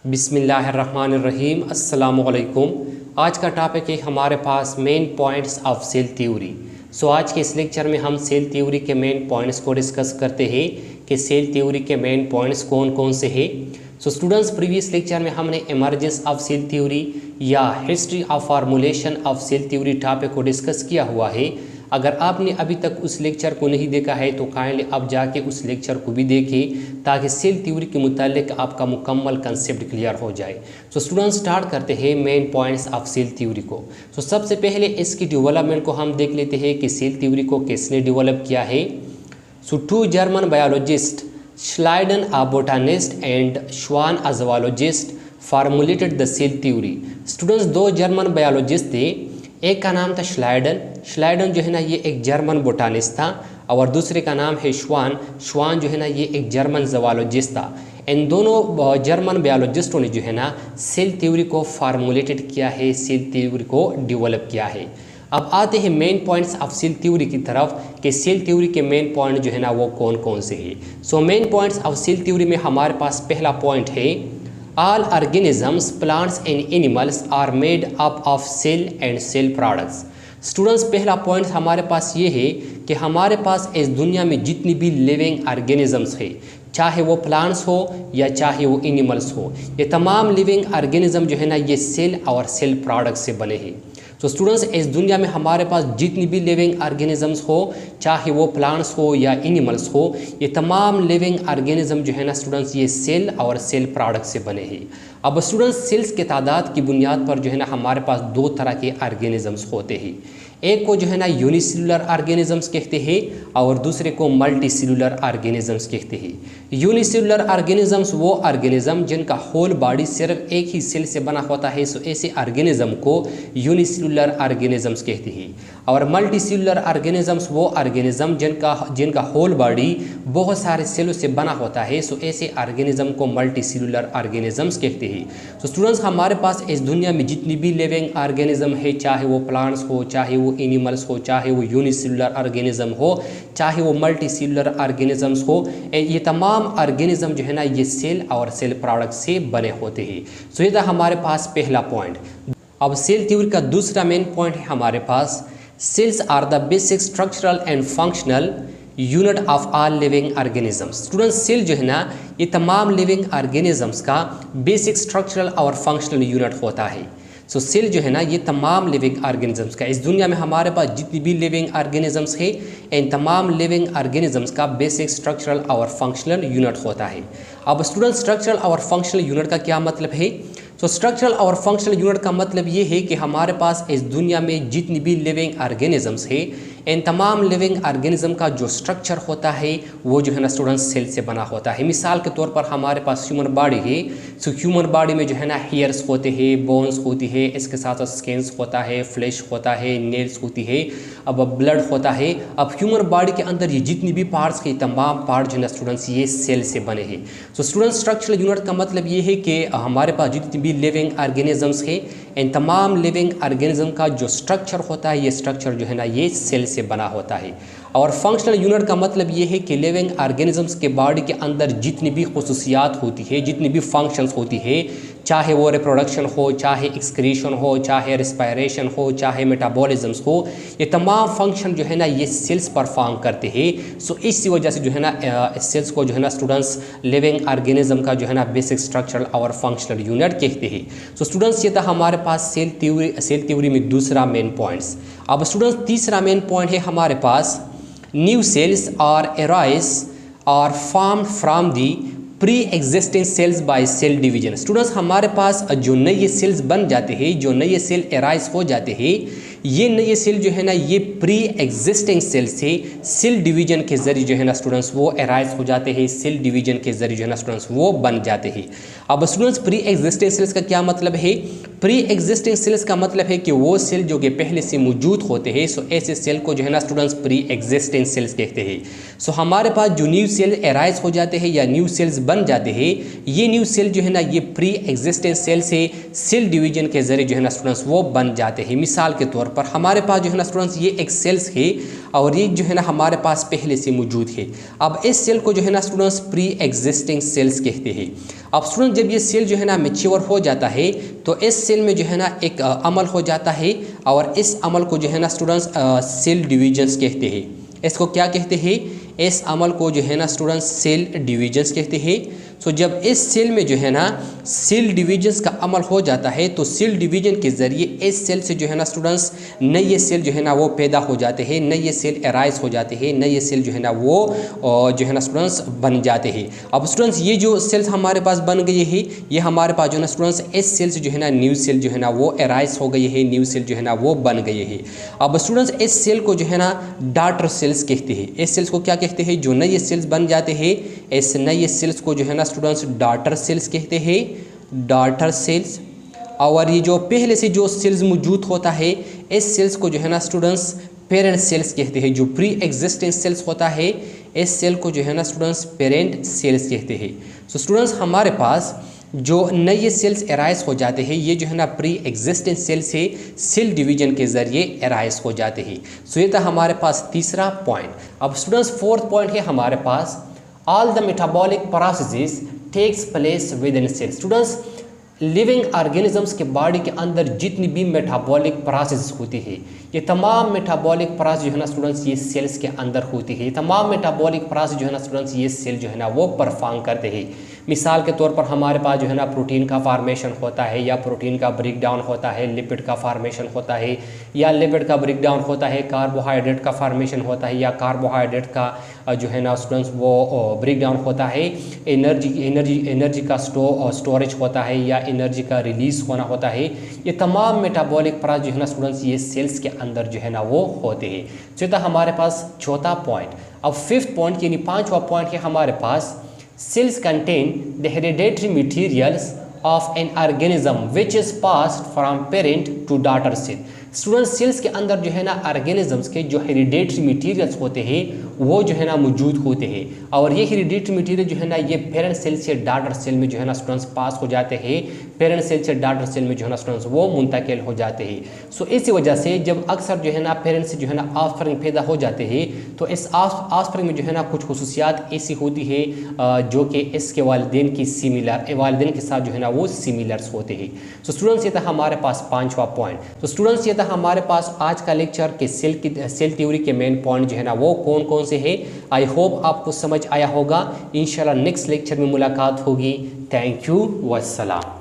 बिस्मिल्लाहिर्रहमानिर्रहीम अस्सलामुअलैकुम। आज का टॉपिक है हमारे पास main points of cell theory. आज के इस लेक्चर में हम सेल थ्योरी के मेन पॉइंट्स को डिस्कस करते हैं कि सेल थ्योरी के मेन पॉइंट्स कौन कौन से हैं। स्टूडेंट्स, प्रीवियस लेक्चर में हमने इमर्जेंस ऑफ सेल थ्योरी या history of formulation of cell theory topic को डिस्कस किया हुआ है। अगर आपने अभी तक उस लेक्चर को नहीं देखा है तो काइंडली आप जाके उस लेक्चर को भी देखें ताकि सेल थ्योरी के मुतालिक आपका मुकम्मल कंसेप्ट क्लियर हो जाए। स्टूडेंट्स, स्टार्ट करते हैं main points of cell theory को। सबसे पहले इसकी डेवलपमेंट को हम देख लेते हैं कि सेल थ्योरी को किसने डेवलप किया है। Two German biologist Schleiden a botanist and Schwann a zoologist formulated the cell theory. Students, दो जर्मन बायोलॉजिस्ट थे, एक का नाम था श्लाइडन जो है ना ये एक जर्मन बोटानिस्ट था और दूसरे का नाम है श्वान जो है ना ये एक जर्मन ज़ूलॉजिस्ट था। इन दोनों जर्मन बायोलॉजिस्टों ने जो है ना सेल थ्योरी को फार्मूलेटेड किया है, सेल थ्योरी को डेवलप किया है। अब आते हैं main points of cell theory की तरफ कि सेल थ्योरी के मेन पॉइंट जो है ना वो कौन कौन से हैं। Main points of cell theory में हमारे पास पहला पॉइंट है All organisms, plants and animals are made up of cell and cell products। Students, पहला पॉइंट हमारे पास ये है कि हमारे पास इस दुनिया में जितनी भी लिविंग ऑर्गेनिजम्स है, चाहे वो प्लांट्स हो या चाहे वो एनिमल्स हो, ये तमाम लिविंग ऑर्गेनिज्म जो है ना ये सेल और सेल प्रोडक्ट से बने हैं। स्टूडेंट्स, इस दुनिया में हमारे पास जितनी भी लिविंग ऑर्गेनिजम्स हो, चाहे वो प्लांट्स हो या एनिमल्स हो, ये तमाम लिविंग ऑर्गेनिज्म जो है ना स्टूडेंट्स ये सेल और सेल प्रोडक्ट से बने हैं। अब स्टूडेंट्स, सेल्स के तादाद की बुनियाद पर जो है ना हमारे पास दो तरह के ऑर्गेनिजम्स होते हैं। एक को जो है ना यूनिसेलुलर ऑर्गेनिजम्स कहते हैं और दूसरे को मल्टीसेलुलर ऑर्गेनिजम्स कहते हैं। यूनिसेलुलर ऑर्गेनिजम्स वो ऑर्गेनिज्म जिनका होल बॉडी सिर्फ एक ही सेल से बना होता है, ऐसे ऑर्गेनिज्म को यूनिसेलुलर ऑर्गेनिजम्स कहते हैं। और मल्टीसेलुलर ऑर्गेनिजम्स वो ऑर्गेनिज्म जिनका होल बॉडी बहुत सारे सेलों से बना होता है, ऐसे ऑर्गेनिज्म को मल्टीसेलुलर ऑर्गेनिजम्स कहते हैं। स्टूडेंट्स, हमारे पास इस दुनिया में जितनी भी लिविंग ऑर्गेनिज्म है, चाहे वो प्लांट्स हो, चाहे वो एनिमल्स हो, चाहे वो यूनिसेलुलर ऑर्गेनिज्म हो, चाहे वो मल्टीसेलुलर ऑर्गेनिजम्स हो, ये तमाम ऑर्गेनिज्म जो है ना ये सेल और सेल प्रोडक्ट से बने होते हैं। ये था हमारे पास पहला पॉइंट। अब सेल थ्योरी का दूसरा मेन पॉइंट है हमारे पास cells are the basic structural and functional unit of all living organisms. Students, cell जो है ना ये तमाम लिविंग ऑर्गेनिजम्स का बेसिक स्ट्रक्चरल और फंक्शनल यूनिट होता है। सेल जो है ना ये तमाम लिविंग ऑर्गेनिजम्स का, इस दुनिया में हमारे पास जितनी भी लिविंग ऑर्गेनिजम्स है, इन तमाम लिविंग ऑर्गेनिजम्स का बेसिक स्ट्रक्चरल और फंक्शनल यूनिट होता है। अब स्टूडेंट, स्ट्रक्चरल और फंक्शनल यूनिट का क्या मतलब है? स्ट्रक्चरल और फंक्शनल यूनिट का मतलब ये है कि हमारे पास इस दुनिया में जितनी भी लिविंग ऑर्गेनिजम्स है, इन तमाम लिविंग ऑर्गेनिज्म का जो स्ट्रक्चर होता है वो जो है ना स्टूडेंट्स सेल से बना होता है। मिसाल के तौर पर हमारे पास ह्यूमन बॉडी है, ह्यूमन बॉडी में जो है ना हेयर्स होते हैं, बोन्स होती है, इसके साथ साथ स्किन्स होता है, फ्लैश होता है, नेल्स होती है, अब ब्लड होता है। अब ह्यूमन बॉडी के अंदर ये जितनी भी पार्ट्स के तमाम पार्ट जो है ना स्टूडेंट्स ये सेल से बने हैं। स्टूडेंट्स, स्ट्रक्चरल यूनिट का मतलब ये है कि हमारे पास जितनी भी लिविंग ऑर्गेनिजम्स है, इन तमाम लिविंग ऑर्गेनिज्म का जो स्ट्रक्चर होता है ये स्ट्रक्चर जो है ना ये सेल से बना होता है। और फंक्शनल यूनिट का मतलब ये है कि लिविंग ऑर्गेनिजम्स के बॉडी के अंदर जितनी भी खुसूसियात होती है, जितनी भी फंक्शंस होती है, चाहे वो रिप्रोडक्शन हो, चाहे एक्सक्रीशन हो, चाहे रिस्पायरेशन हो, चाहे मेटाबॉलिज्म्स हो, ये तमाम फंक्शन जो है ना ये सेल्स परफॉर्म करते हैं। इसी वजह से जो है ना सेल्स को जो है ना स्टूडेंट्स लिविंग ऑर्गेनिज्म का जो है ना बेसिक स्ट्रक्चरल और फंक्शनल यूनिट कहते हैं। स्टूडेंट्स, ये था हमारे पास सेल थ्योरी में दूसरा मेन पॉइंट्स। अब स्टूडेंट्स, तीसरा मेन पॉइंट है हमारे पास new cells are arise are formed from the pre existing cells by cell division. Students, हमारे पास जो नए सेल्स बन जाते हैं, जो नए सेल अराइज हो जाते हैं, ये नए सेल जो है ना ये प्री एग्जिस्टिंग सेल से सेल डिवीजन के जरिए जो है ना स्टूडेंट्स वो अराइज हो जाते हैं, सेल डिवीजन के जरिए जो है ना स्टूडेंट्स वो बन जाते हैं। अब स्टूडेंट्स, प्री एग्जिस्टिंग सेल्स का क्या मतलब है? प्री एग्जिस्टिंग सेल्स का मतलब है कि वो सेल जो कि पहले से मौजूद होते हैं, ऐसे सेल को जो है ना स्टूडेंट्स प्री एग्जिस्टिंग सेल्स कहते हैं। हमारे पास जो न्यू सेल अराइज हो जाते हैं या न्यू सेल्स बन जाते हैं, ये न्यू सेल जो है ना ये प्री एग्जिस्टिंग सेल से सेल डिवीजन के जरिए जो है ना स्टूडेंट्स वो बन जाते हैं। मिसाल के तौर पर हमारे पास जो है ना स्टूडेंट्स ये एक सेल्स है और ये जो है ना हमारे पास पहले से मौजूद है। अब इस सेल को जो है ना स्टूडेंट्स प्री एग्जिस्टिंग सेल्स कहते हैं। अब स्टूडेंट जब ये सेल जो है ना मैच्योर हो जाता है तो इस सेल में जो है ना एक अमल हो जाता है और इस अमल को जो है ना स्टूडेंट्स सेल डिविजन्स कहते हैं। इसको क्या कहते हैं? इस अमल को जो है ना स्टूडेंट्स सेल डिविजन्स कहते हैं। सो जब इस सेल में जो है ना सेल डिवीजन्स का अमल हो जाता है तो सेल डिवीजन के ज़रिए इस सेल से जो है ना स्टूडेंट्स नए सेल जो है ना वो पैदा हो जाते हैं, नए सेल एराइज हो जाते हैं, नए सेल जो है ना वो जो है ना स्टूडेंट्स बन जाते हैं। अब स्टूडेंट्स ये जो सेल्स हमारे पास बन गए हैं ये हमारे पास जो है ना स्टूडेंट्स इस सेल से जो है ना न्यू सेल जो है ना वो एराइज हो गई है, न्यू सेल जो है ना वो बन गए हैं। अब स्टूडेंट्स इस सेल को जो है ना डॉटर सेल्स कहते हैं। इस सेल्स को क्या कहते हैं? जो नए सेल्स बन जाते हैं इस नए सेल्स को जो है ना स्टूडेंट्स डॉटर सेल्स कहते हैं, डॉटर सेल्स। और ये जो पहले से जो सेल्स मौजूद होता है इस सेल्स को जो है ना स्टूडेंट्स पेरेंट सेल्स कहते हैं। जो प्री एग्जिस्टिंग सेल्स होता है इस सेल को जो है ना स्टूडेंट्स पेरेंट सेल्स कहते हैं। सो स्टूडेंट्स हमारे पास जो नए सेल्स एराइज हो जाते हैं ये जो है ना प्री एग्जिस्टिंग सेल से सेल डिवीजन के ज़रिए एराइज हो जाते हैं। सो ये था हमारे पास तीसरा पॉइंट। अब स्टूडेंट्स फोर्थ पॉइंट है हमारे पास all the metabolic processes takes place within cell. Students living organisms के बॉडी के अंदर जितनी भी मेटाबॉलिक प्रोसेस होती है ये तमाम मेटाबॉलिक प्रोसेस जो है ना स्टूडेंट्स ये सेल्स के अंदर होती है। तमाम मेटाबॉलिक प्रोसेस जो है ना स्टूडेंट्स ये सेल जो है ना वो परफॉर्म करते हैं। मिसाल के तौर पर हमारे पास जो है ना प्रोटीन का फार्मेशन होता है या प्रोटीन का ब्रेक डाउन होता है, लिपिड का फार्मेशन होता है या लिपिड का ब्रेक डाउन होता है, कार्बोहाइड्रेट का फार्मेशन होता है या कार्बोहाइड्रेट का जो है ना स्टूडेंट्स वो ब्रेक डाउन होता है, एनर्जी का स्टोरेज होता है या एनर्जी का रिलीज होना होता है। ये तमाम मेटाबॉलिक प्रोसेस जो है ना स्टूडेंट्स ये सेल्स के अंदर जो है ना वो होते हैं। तो ये हमारे पास चौथा पॉइंट। अब फिफ्थ पॉइंट यानी पांचवा पॉइंट है हमारे पास cells contain the hereditary materials of an organism which is passed from parent to daughter cell। Student cells के अंदर जो है ना ऑर्गेनिजम्स के जो हेरिडेटरी मटेरियल्स होते हैं वो जो है ना मौजूद होते हैं और ये हेरिडेटरी मटेरियल जो है ना ये पेरेंट सेल से डॉटर सेल में जो है ना स्टूडेंट्स पास हो जाते हैं, पेरेंट सेल से डॉटर सेल में जो है ना स्टूडेंट्स वो मुंतकिल हो जाते हैं। सो इसी वजह से जब अक्सर जो है ना पेरेंट से जो है ना ऑफस्प्रिंग पैदा हो जाते हैं तो इस ऑफस्प्रिंग में जो है ना कुछ खुसूसियात ऐसी होती है जो कि इसके वालिदैन की सिमिलर वालिदैन के साथ जो है ना वो सिमिलर्स होते हैं। सो स्टूडेंट्स ये था हमारे पास पांचवा पॉइंट। तो स्टूडेंट्स ये था हमारे पास आज का लेक्चर के सेल थ्योरी के मेन पॉइंट जो है ना वो कौन कौन से है। आई होप आपको समझ आया होगा। इंशाल्लाह नेक्स्ट लेक्चर में मुलाकात होगी। Thank you वस्सलाम।